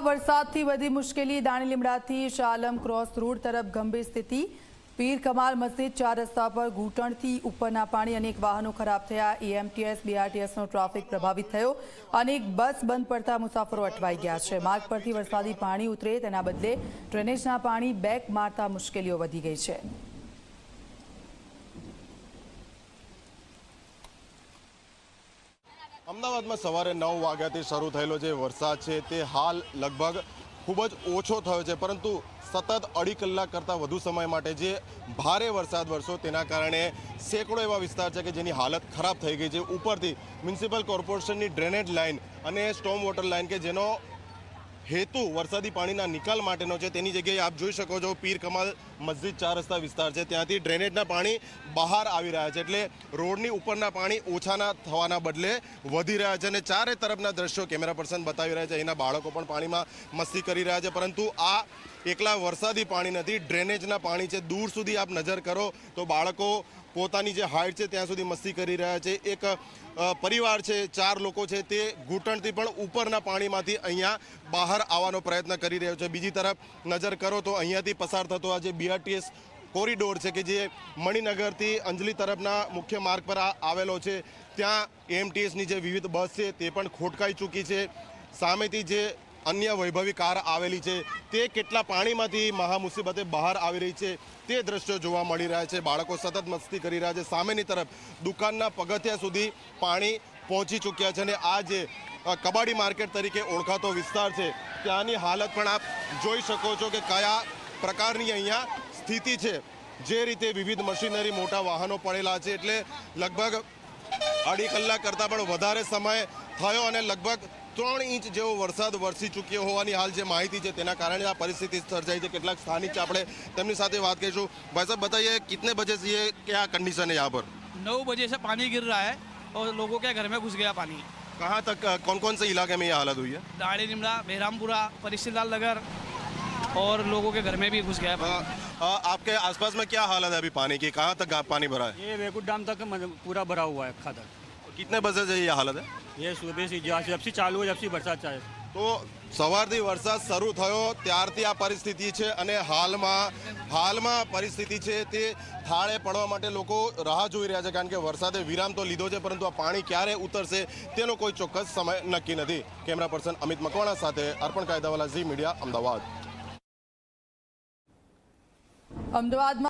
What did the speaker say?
વરસાદથી વધી મુશ્કેલી। દાણી લીમડાથી શાલમ ક્રોસ રોડ તરફ ગંભીર સ્થિતિ। પીર કમાલ મસ્જિદ 4 રસ્તા પર ઘૂંટણથી ઉપરના પાણી। અનેક વાહનો ખરાબ થયા। એએમટીએસ બીઆરટીએસનો ટ્રાફિક પ્રભાવિત થયો। અનેક બસ બંધ પડતા મુસાફરો અટવાઈ ગયા છે। માર્ગ પરથી વરસાદી પાણી ઉતરે તેના બદલે ડ્રેનેજના પાણી બેક મારતા મુશ્કેલીઓ વધી ગઈ છે। અમદાવાદમાં સવારે 9 વાગ્યાથી શરૂ થયેલો જે વરસાદ છે તે હાલ લગભગ ખૂબ જ ઓછો થયો છે, પરંતુ સતત 2.5 કલાક કરતાં વધુ સમય માટે જે ભારે વરસાદ વરસ્યો તેના કારણે સેંકડો એવા વિસ્તાર છે કે જેની હાલત ખરાબ થઈ ગઈ છે। ઉપરથી મ્યુનિસિપલ કોર્પોરેશનની ડ્રેનેજ લાઇન અને સ્ટોમ વોટર લાઇન કે જેનો હેતુ વરસાદી પાણીના નિકાલ માટેનો છે તેની જગ્યાએ આપ જોઈ શકો છો પીર કમાલ મસ્જિદ 4 રસ્તા વિસ્તાર છે, ત્યાંથી ડ્રેનેજના પાણી બહાર આવી રહ્યા છે। એટલે રોડની ઉપરના પાણી ઓછાના થવાના બદલે વધી રહ્યા છે અને ચારે તરફના દ્રશ્યો કેમેરા પર્સન બતાવી રહ્યા છે। અહીંના બાળકો પણ પાણીમાં મસ્તી કરી રહ્યા છે, પરંતુ આ એકલા વરસાદી પાણી નથી, ડ્રેનેજના પાણી છે। દૂર સુધી આપ નજર કરો તો બાળકો પોતાની જે હાઇટ છે ત્યાં સુધી મસ્તી કરી રહ્યા છે। એક પરિવાર છે, 4 લોકો છે, તે ઘૂંટણથી પણ ઉપરના પાણીમાંથી અહીંયા બહાર આવવાનો પ્રયત્ન કરી રહ્યો છે। બીજી તરફ નજર કરો તો અહીંયાથી પસાર થતો આ જે બીઆરટીએસ કોરિડોર છે કે જે મણિનગરથી અંજલી તરફના મુખ્ય માર્ગ પર આવેલો છે, ત્યાં એએમટીએસની જે વિવિધ બસ છે તે પણ ખોટકાઈ ચૂકી છે। સામેથી જે અન્ય વૈભવી કાર આવેલી છે તે કેટલા પાણીમાંથી મહા મુસીબતે બહાર આવી રહી છે તે દ્રશ્યો જોવા મળી રહ્યા છે। બાળકો સતત મસ્તી કરી રહ્યા છે। સામેની તરફ દુકાનના પગથિયા સુધી પાણી પહોંચી ચૂક્યા છે અને આ જે કબાડી માર્કેટ તરીકે ઓળખાતો વિસ્તાર છે ત્યાંની હાલત પણ આપ જોઈ શકો છો કે કયા પ્રકારની અહીંયા સ્થિતિ છે। જે રીતે વિવિધ મશીનરી, મોટા વાહનો પડેલા છે, એટલે લગભગ 2.5 કલાક કરતાં પણ વધારે સમય થયો અને લગભગ 3 ઇંચ જેવો વરસાદ વરસી ચૂક્યો હોવાની હાલ જે માહિતી છે તેના કારણે આ પરિસ્થિતિ સર્જાઈ છે। કેટલાક સ્થાનિક છે, આપણે તેમની સાથે વાત કરીશું। ભાઈ સાहब बताइए कितने बजे से ये क्या कंडीशन है यहाँ पर? 9 बजे से पानी गिर रहा है और लोगों के घर में घुस गया पानी। कहाँ तक, कौन कौन से इलाके में ये हालत हुई है? दाड़ी निमड़ा, बेरामपुरा, परिश्रीलाल नगर और लोगों के घर में भी घुस गया पानी। आपके आसपास में क्या हालत है अभी पानी की? कहाँ तक पानी भरा है? ये वेकुट डैम तक पूरा भरा हुआ है अक्खा तक। कितने बजे से ये हालत है? ये सुबह से जब से चालू है, जब से बरसात चाहे તો સવારથી વરસાદ શરૂ થયો ત્યારથી આ પરિસ્થિતિ છે અને હાલમાં પરિસ્થિતિ છે તે થાળે પડવા માટે લોકો રાહ જોઈ રહ્યા છે, કારણ કે વરસાદે વિરામ તો લીધો છે, પરંતુ આ પાણી ક્યારે ઉતરશે તેનો કોઈ ચોક્કસ સમય નક્કી નથી। કેમેરા પર્સન અમિત મકવાણા સાથે અર્પણ કાયદાવાલા, ઝી મીડિયા, અમદાવાદ। અમદાવાદમાં